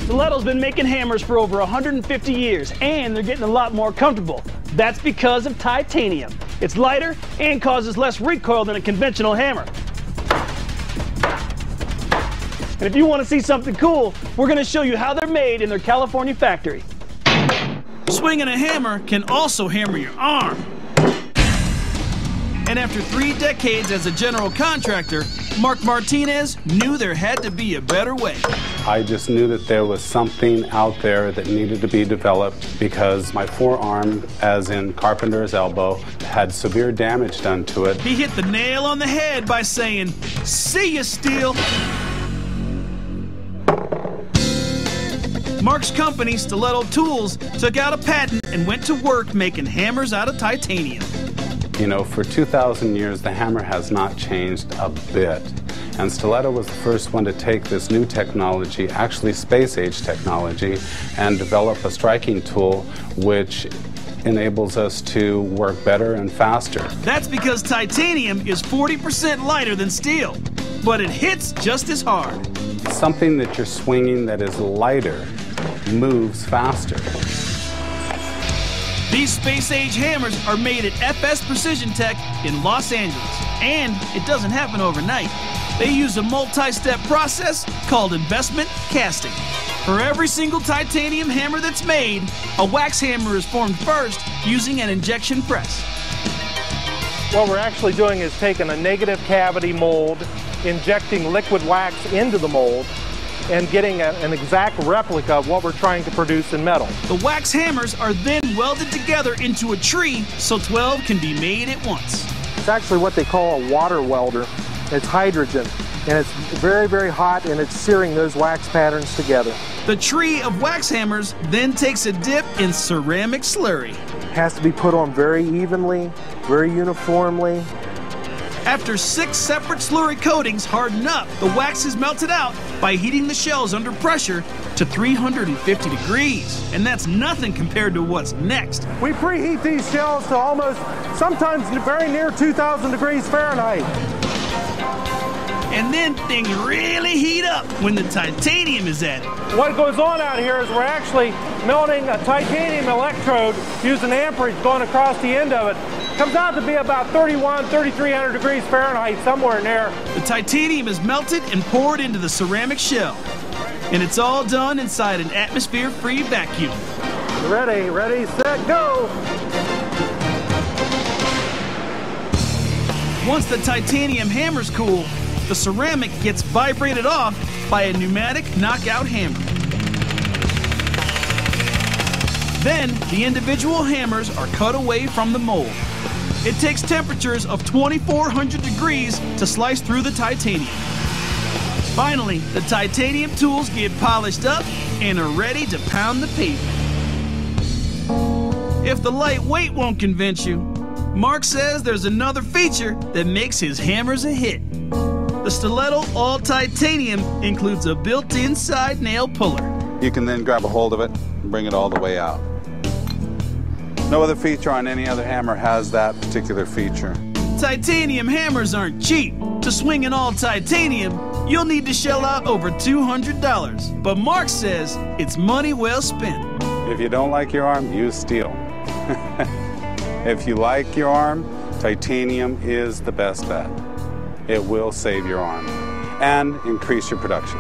Stiletto's been making hammers for over 150 years, and they're getting a lot more comfortable. That's because of titanium. It's lighter and causes less recoil than a conventional hammer. And if you want to see something cool, we're going to show you how they're made in their California factory. Swinging a hammer can also hammer your arm. And after 3 decades as a general contractor, Mark Martinez knew there had to be a better way. I just knew that there was something out there that needed to be developed because my forearm, as in carpenter's elbow, had severe damage done to it. He hit the nail on the head by saying, "See ya, steel." Mark's company, Stiletto Tools, took out a patent and went to work making hammers out of titanium. You know, for 2,000 years, the hammer has not changed a bit. And Stiletto was the first one to take this new technology, actually space-age technology, and develop a striking tool which enables us to work better and faster. That's because titanium is 40% lighter than steel, but it hits just as hard. Something that you're swinging that is lighter moves faster. These space-age hammers are made at FS Precision Tech in Los Angeles, and it doesn't happen overnight. They use a multi-step process called investment casting. For every single titanium hammer that's made, a wax hammer is formed first using an injection press. What we're actually doing is taking a negative cavity mold, injecting liquid wax into the mold, and getting an exact replica of what we're trying to produce in metal. The wax hammers are then welded together into a tree so 12 can be made at once. It's actually what they call a water welder. It's hydrogen, and it's very, very hot, and it's searing those wax patterns together. The tree of wax hammers then takes a dip in ceramic slurry. It has to be put on very evenly, very uniformly. After 6 separate slurry coatings harden up, the wax is melted out by heating the shells under pressure to 350 degrees. And that's nothing compared to what's next. We preheat these shells to almost, sometimes very near 2,000 degrees Fahrenheit. And then things really heat up when the titanium is added. What goes on out here is we're actually melting a titanium electrode using amperage going across the end of it. Comes out to be about 3,300 degrees Fahrenheit, somewhere in there. The titanium is melted and poured into the ceramic shell. And it's all done inside an atmosphere-free vacuum. Ready, set, go! Once the titanium hammer's cool, the ceramic gets vibrated off by a pneumatic knockout hammer. Then, the individual hammers are cut away from the mold. It takes temperatures of 2,400 degrees to slice through the titanium. Finally, the titanium tools get polished up and are ready to pound the pavement. If the light weight won't convince you, Mark says there's another feature that makes his hammers a hit. The Stiletto All Titanium includes a built-in side nail puller. You can then grab a hold of it and bring it all the way out. No other feature on any other hammer has that particular feature. Titanium hammers aren't cheap. To swing an all titanium, you'll need to shell out over $200. But Mark says it's money well spent. If you don't like your arm, use steel. If you like your arm, titanium is the best bet. It will save your arm and increase your production.